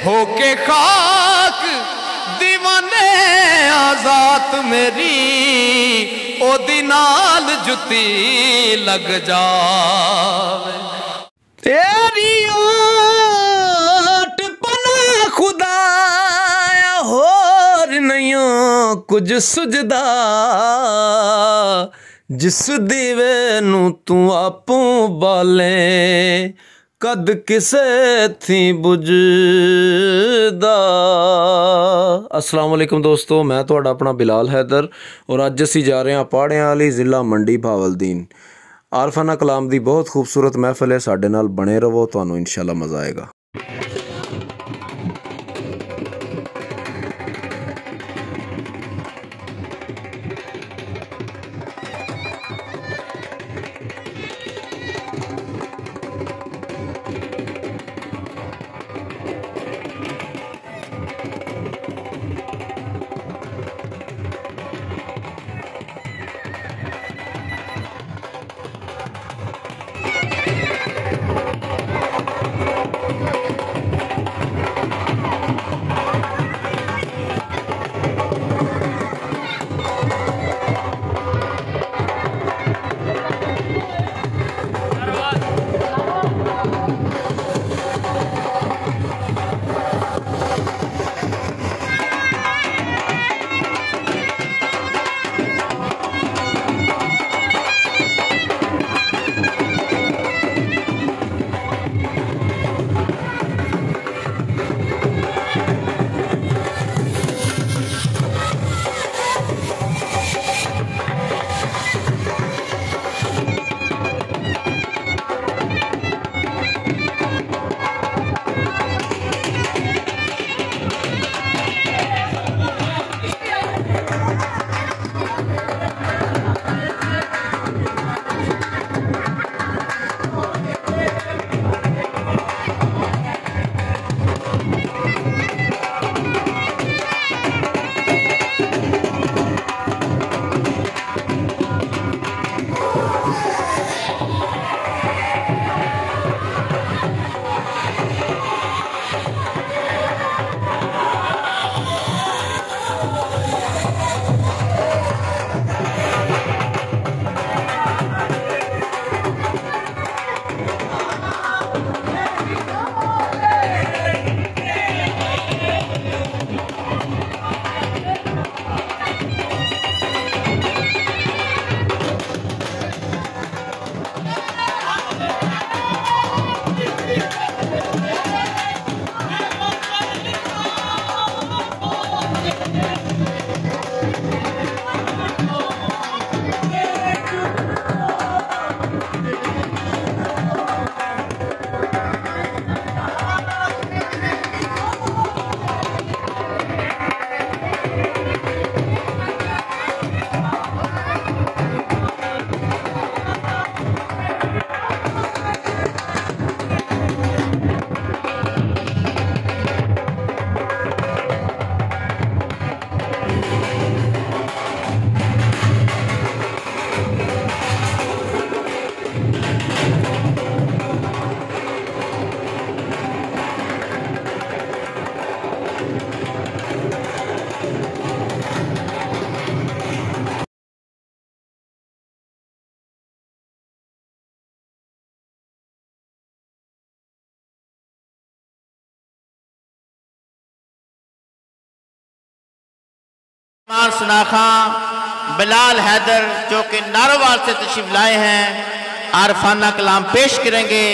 ہوके खाक दीवाने आजात मेरी ओदी नाल जुती लग जावे। तेरी ओट पना खुदाया होर नहीं कुछ सुझदा जिस दीवे नू तू आपूं बाले कद किसे थी बुझदा। अस्सलाम वालेकुम दोस्तों, मैं तुहाडा अपना बिलाल हैदर और अज असी जा रहे हैं पाड़ियां वाली जिला मंडी भावलदीन। आरफाना कलाम दी बहुत खूबसूरत महफिल है, साडे नाल बने रहो, तुहानू इंशाल्लाह मज़ा आएगा। सनाखा बिलाल हैदर जो कि नारोवाल से तशरीफ लाए हैं, आरफाना कलाम पेश करेंगे।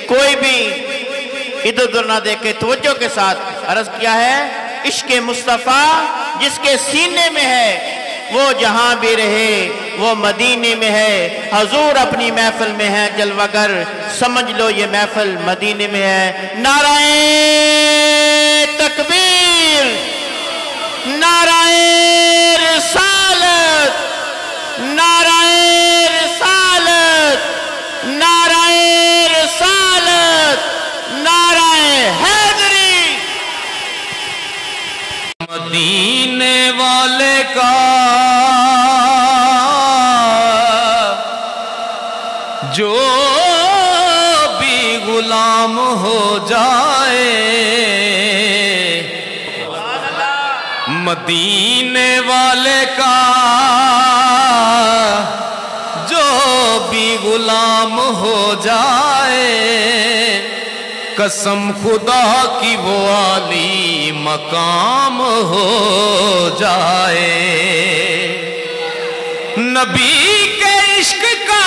कोई भी इधर उधर ना देखे, तवज्जो के साथ अर्ज किया है। इश्क मुस्तफ़ा जिसके सीने में है वो जहां भी रहे, वो मदीने में है। हजूर अपनी महफिल में है जलवागर, समझ लो ये महफिल मदीने में है। नाराए तकबीर, नाराए रिसालत, नाराए रिसालत, नाराए रिसालत, नाराए हैदरी। मदीने वाले का जो भी غلام ہو جائے مدینے والے کا جو بھی غلام ہو جائے قسم خدا کی وہ عالی مقام ہو جائے نبی کے عشق کا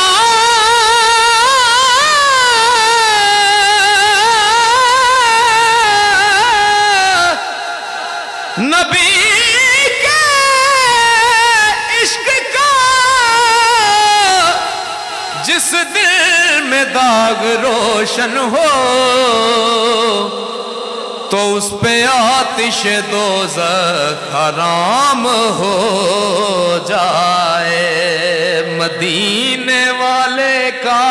نبی کے عشق کا جس دل میں داغ روشن ہو تو اس پہ آتش دوزخ حرام ہو جائے مدینے والے کا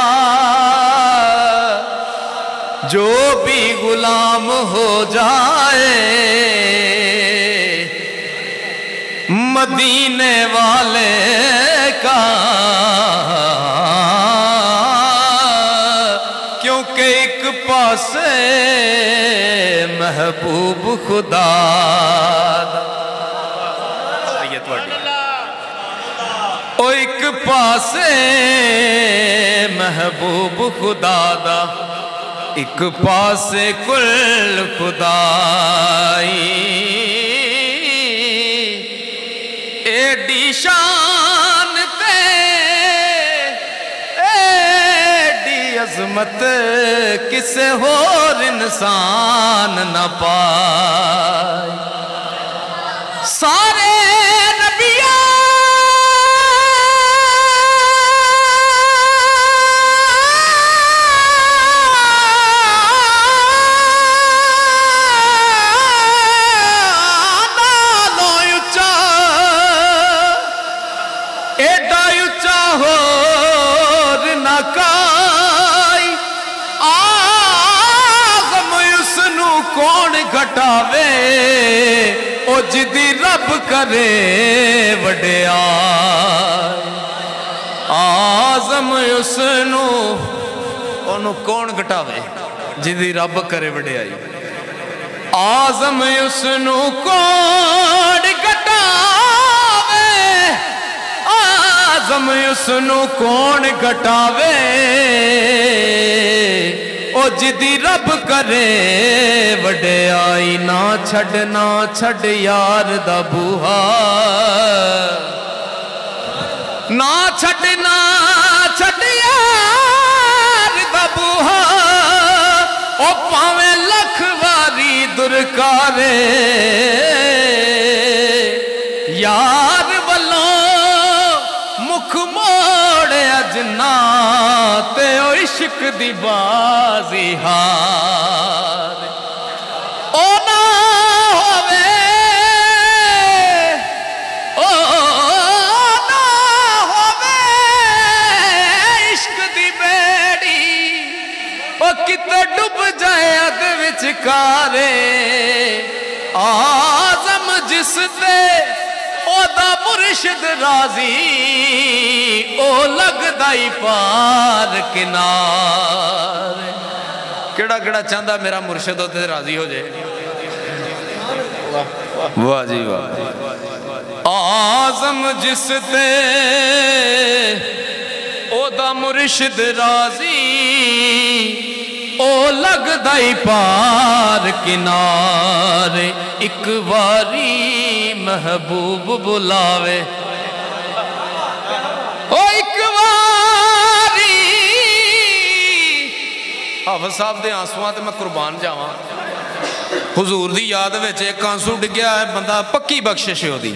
جو بھی غلام ہو جائے مدینے والے کا کیونکہ ایک پاسے محبوب خدا او ایک پاسے محبوب خدا دا ایک پاسے کل خدائی ایڈی شان تے ایڈی عظمت کسے اور انسان نہ پائے سارے نبیوں گھٹاوے او جدی رب کرے وڈیائی آزم اسنو انو کون گھٹاوے جدی رب کرے وڈیائی آزم اسنو کون گھٹاوے آزم اسنو کون گھٹاوے او جدی رب کرے وڈیائی نہ چھڑ یار دا بوہا نہ چھڑ یار دا بوہا او پاویں لکھ واری درکارے یار والوں مکھ موڑے اجنا تے او عشق دی بازی ہار او نہ ہووے او نہ ہووے عشق دی بیڑی او کتے ڈب جائے اد وچکارے آزم جس تے او دا مرشد راضی او لگ دائی پار کنار کیڑا کیڑا چاندہ میرا مرشد ہوتے راضی ہو جائے واہ جی واہ آزم جس تے او دا مرشد راضی او لگ دائی پار کنار ایک واری محبوب بلاوے او ایک واری حافظ صاحب دے آنسوان تے میں قربان جاواں حضور دی یاد وچ ایک آنسو ڈگیا ہے بندہ پکی بخشش ہو دی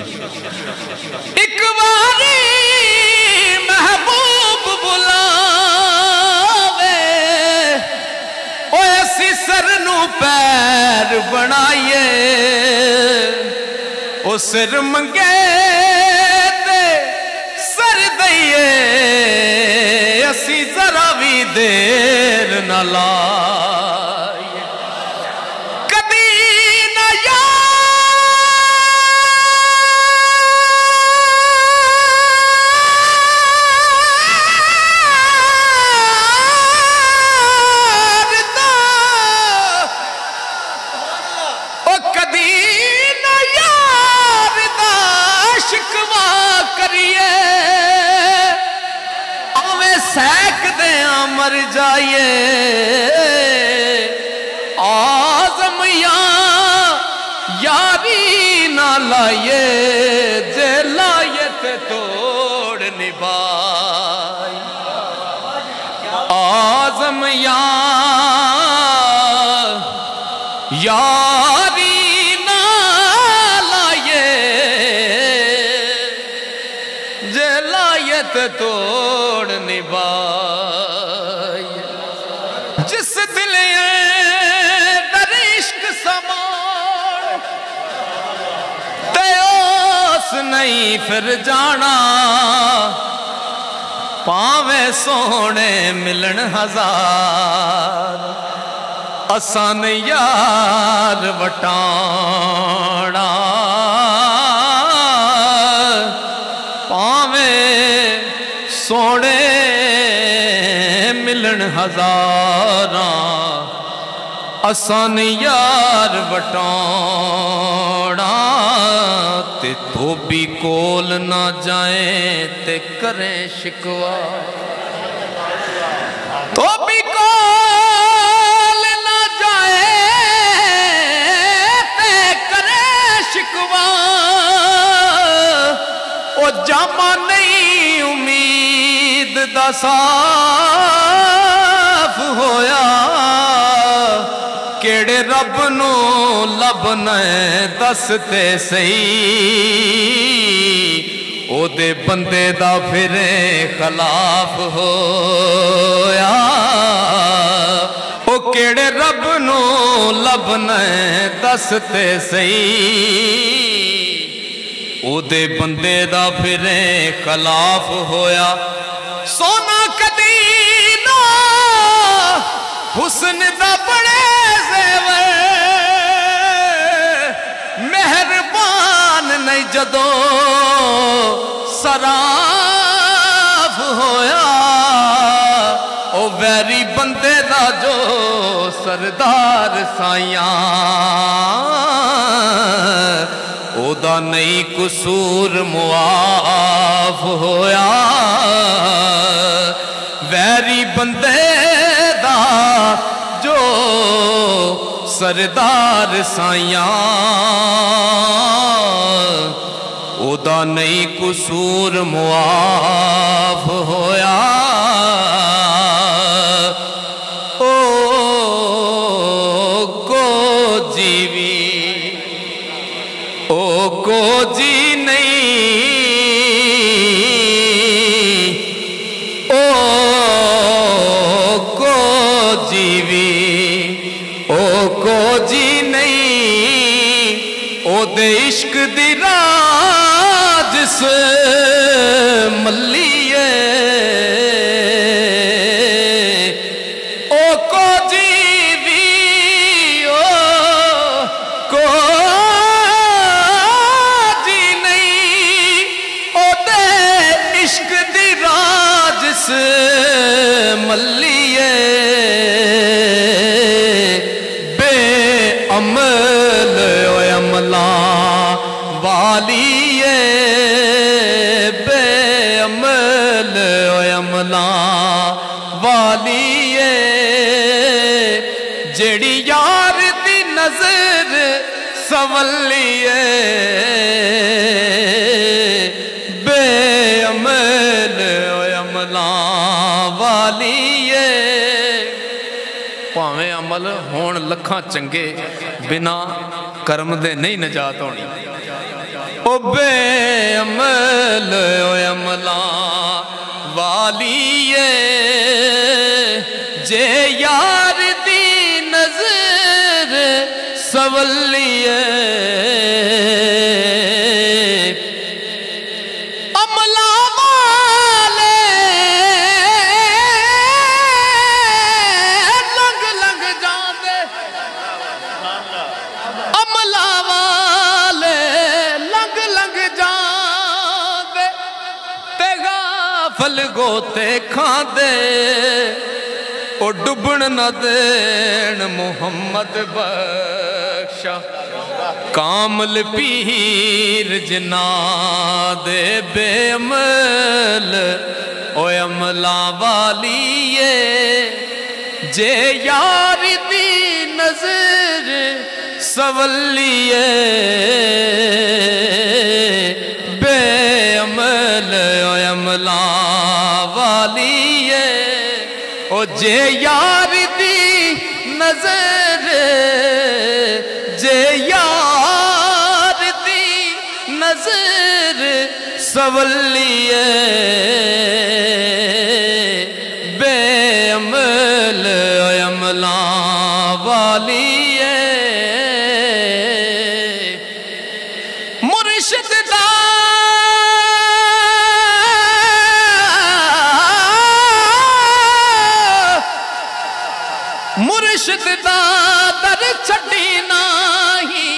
ایک واری محبوب بلاوے او ایسی سر نو پیر بنائیے او سر منگے تے سر دئیے اسی ذرا بھی دیر نہ لائیے کبھی نہ یار مر جائیے آزم یاری نہ لائیے جے لائیے تے توڑ نبھائی آزم یاری نہ لائیے جے لائیے تے توڑ نبھائی جس دل در عشق سمان تے اس نہیں پھر جانا پاویں سونے ملن ہزار آسان یار وٹانا پاویں سونے ملن ہزاراں آسان یار وٹانا تے دھوبی کول نہ جائیں تے کریں شکوا دھوبی کول نہ جائیں تے کریں شکوا او جامع نہیں امید دا صاف ہویا کیڑے رب نو لبنا دس تے صحیح او دے بندے دا پھرے خلاف ہویا او کیڑے رب نو لبنا دس تے صحیح او دے بندے دا پھرے خلاف ہویا سونا کدی نہ حسن دا بڑے زیور مہربان نہیں جدو سراف ہویا او ویری بندے دا جو سردار سائیاں او دا نہیں قصور معاف ہویا ویری بندے دا جو سردار سائیاں او دا نہیں قصور معاف ہویا او کو جیوی او کو جی نہیں او کو جیوی او کو جی نہیں او دے عشق دی راج سے ملیے او کو جیوی او کو جی نہیں او دے عشق دی راج سے ملیے بے عمل او عملہ والیے بے عمل او عملہ والیے جیڑی یار دی نظر سولیے بے عمل او عملہ والیے پاویں عمل ہون لکھاں چنگے بنا کرم دے نہیں نجات ہونی او بے عمل او عملہ والیے جے یار دی نظر سولیے عملہ والے لنگ لنگ جاندے عملہ والے لنگ لنگ جاندے تے غافل گوتے کھاندے او ڈبن نہ دین محمد بخشا کامل پیر جنا دے بے عمل او عملہ والیے जे यार दी नजर सवलिए बेअमल अमला वालिए ओ जे यार दी नजर जे यार दी नजर सवलिए बेअमल अमला वालिए मुर्शिद दा मुर्शिद दा दर छड़ी नाही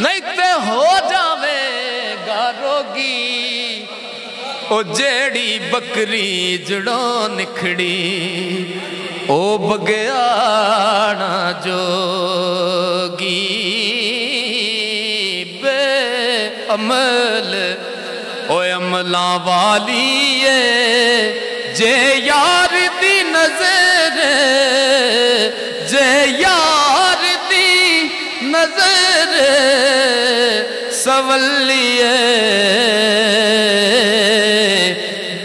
नहीं ते हो जावेगा रोगी ओ जेड़ी बकरी जड़ों निखड़ी ओ बगयाना जोगी बे अमल ओ अमला वालिए जे यार दी नजर जे यार दी नजर सवलिए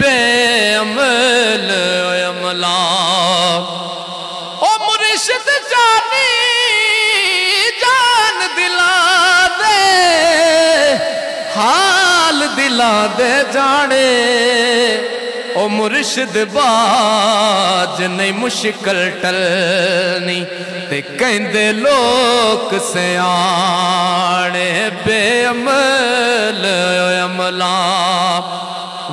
बेअमल अमला ओ मुर्शिद जानी जान दिला दे हाल दिला दे जाने ओ मुर्शिद बाज नहीं मुश्किल टलनी ते कहंदे लोक सियाणे बेअमल अमला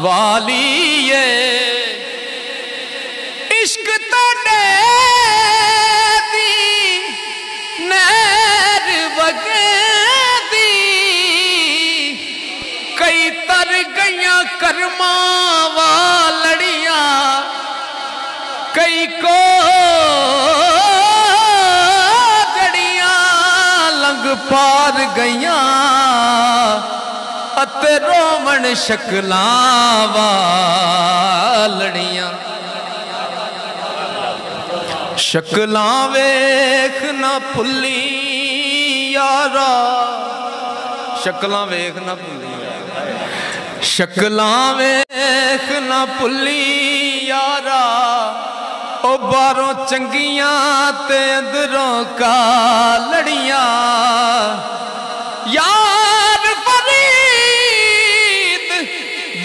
वालिए इश्क तड़े दी नहर वगदी कई तर गईयां कर्मा वालड़ियां कई को जड़ियां लंग पार गईयां अते रोमन शक्लां वालड़ियां शक्लां वेख ना भुल्ली यारा शक्लां वेख ना भुल्ली शक्लां वेख ना भुल्ली यारा ओ बारों चंगियां ते अंदरों कालड़ियां यार फरीद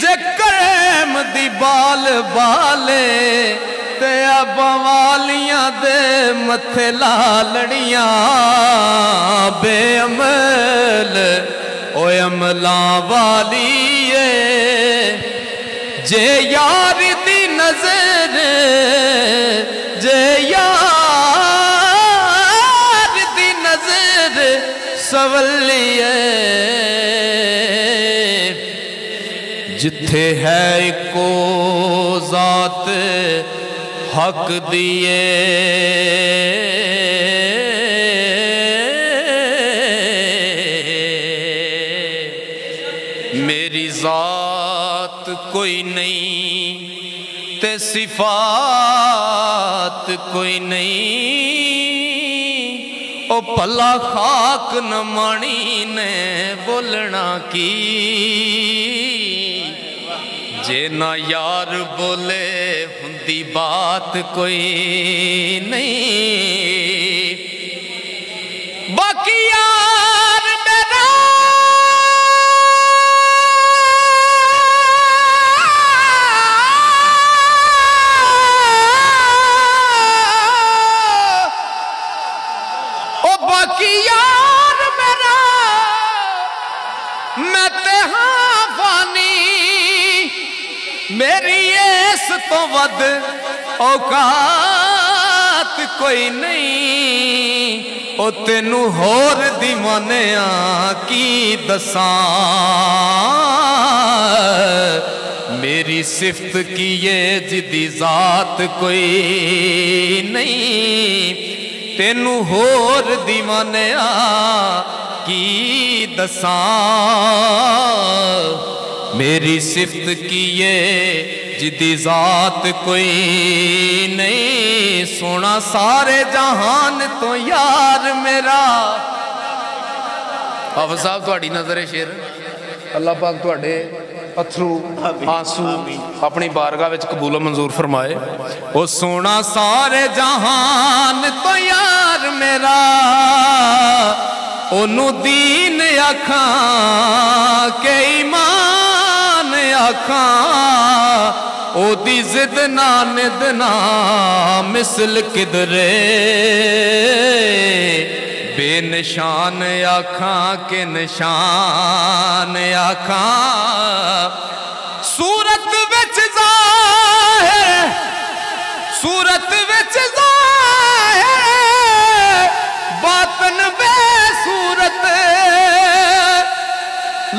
जे करम दी बाल बाले ते बवालियां दे मथे लालड़ियां बेअमल ओ अमला वालिए जे यार दी नजर जे यार दी नजर सवलिए जिथे है एको जात हक दिए मेरी जात कोई नहीं ते सिफात कोई नहीं ओ भला खाक न मानी ने बोलना की जे ना यार बोले हुंदी बात कोई नहीं बाकी यार मेरा बाकी यार मेरा मैं ते हाँ फानी मेरी इस तो वध औकात कोई नहीं ओ तेनू होर दीवानिया की दसां मेरी सिफत की ये जिदी जात कोई नहीं तेनू होर दीवानिया की दसां मेरी सिफत की ये जिदी ज़ात कोई नहीं, सोना सारे जहान तो यार मेरा। हाफिज़ साहब तुहाडी नज़र शेर अल्लाह पाक तुहाडे अथरू आंसू अपनी बारगाह विच कबूल मंजूर फरमाए। ओ सोना सारे जहान तो यार मेरा, ओनू दीन आखां के ईमान आखां, ओदी जिद ना निद ना मिसल किधरे, बेनिशान आखां के निशान आखां। सूरत विच ज़ाहिर, सूरत विच ज़ाहिर, बातन बेसूरत,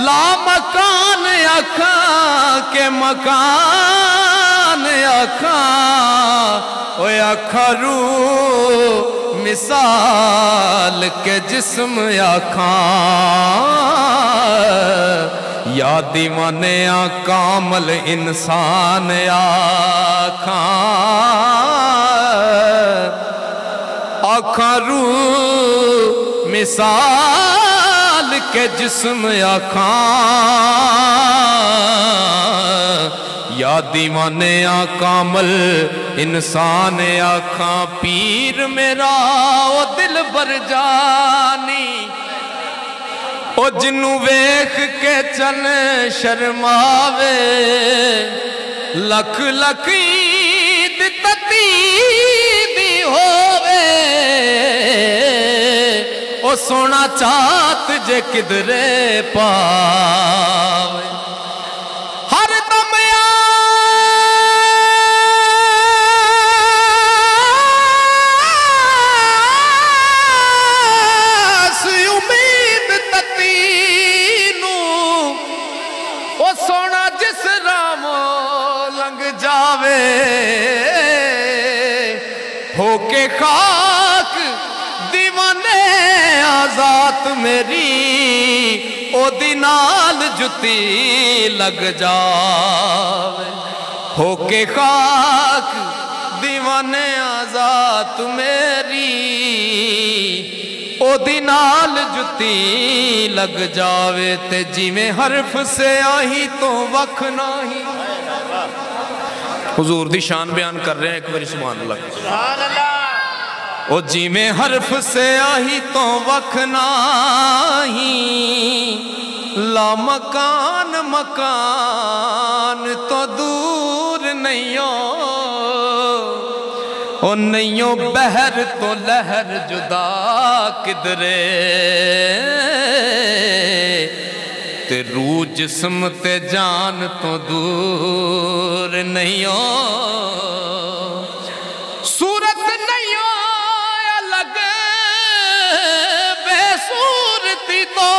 ला मकान आखां के मकान आखां। ओ आखरू मिसाल के जिस्म आखां, या दीवाने कामल इंसान आखां। आखरू मिसाल के जिस्म आखां, या दीवाने कामल इंसान आखां। पीर मेरा ओ दिल बर जानी, ओ जिन्नू वेख के चन शर्मावे, लख लख ईद तती दी होवे, ओ सोना चात जे किधरे पावे। हर दम आस उम्मीद तती नू, ओ सोना जिस रामो लंघ जावे, होके खाक दीवाने आजात मेरी, ओदी नाल जुती लग जावे। होके खाक दीवाने आजात मेरी, ओदी नाल जुती लग जावे। ते जिवें हरफ से आही तो वख नाही। हुजूर दी शान बयान कर रहे हैं, एक बारी सुभान अल्लाह। ओ जिमें हरफ से आही तो वख नाही, ला मकान मकान तो दूर नहीं हो। ओ नहीं हो बहर तो लहर जुदा किधरे, ते रूह जिस्म ते जान तो दूर नहीं हो। सूरत नहीं हो अलग बेसूरती तो,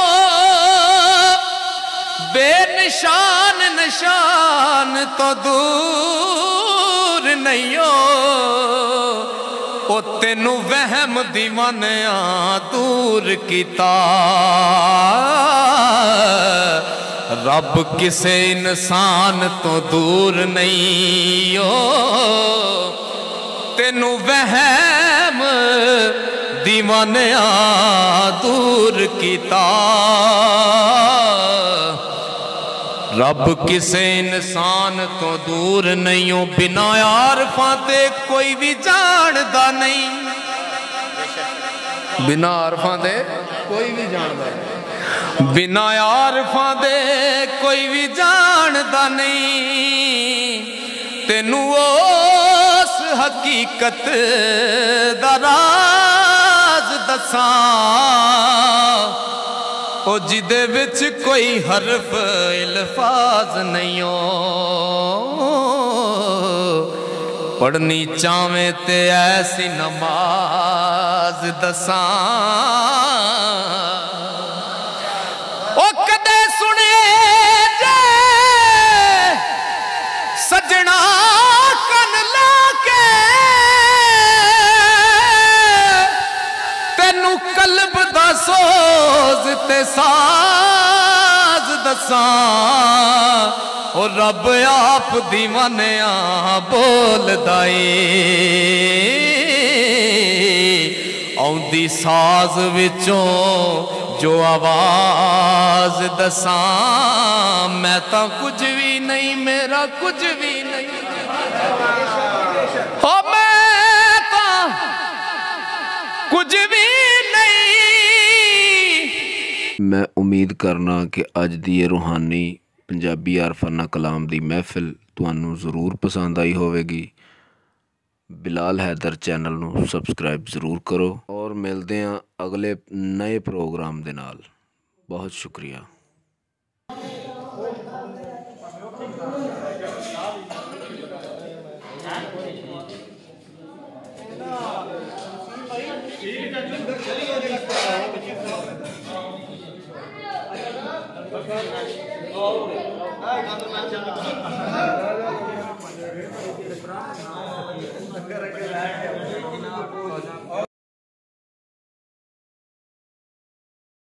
बेनिशान निशान तो दूर नहीं हो। ओ तेनू वहम दीवानिया दूर कीता, रब किसे इंसान तो दूर नहीं हो। तेनू वहम दीवानिया दूर कीता, रब किसे इंसान तो दूर नहीं हो। बिना आरफां दे कोई भी जानदा नहीं, बिना आरफां दे कोई भी जानदा नहीं, बिना आरफां दे कोई भी जानदा नहीं। तेनू उस हकीकत दा राज दसां, ओ जिदे विच कोई हरफ इल्फाज नहीं हो। पढ़नी चावें ते ऐसी नमाज दसां, ओ कदे सुने जे सजना कन ला के, तेनू कल्ब दा सोज ते साज दसां। اور رب آپ دیوانیاں بولدا اے آؤندی ساز وچوں جو آواز دساں میں تا کچھ بھی نہیں میرا کچھ بھی نہیں او میں تا کچھ بھی نہیں میں امید کرنا کہ اج دی یہ روحانی پنجابی عارفانہ کلام دی محفل تانوں ضرور پسند آئی ہوئے گی بلال حیدر چینل نو سبسکرائب ضرور کرو اور ملتے ہیں اگلے نئے پروگرام دے نال بہت شکریہ Oh,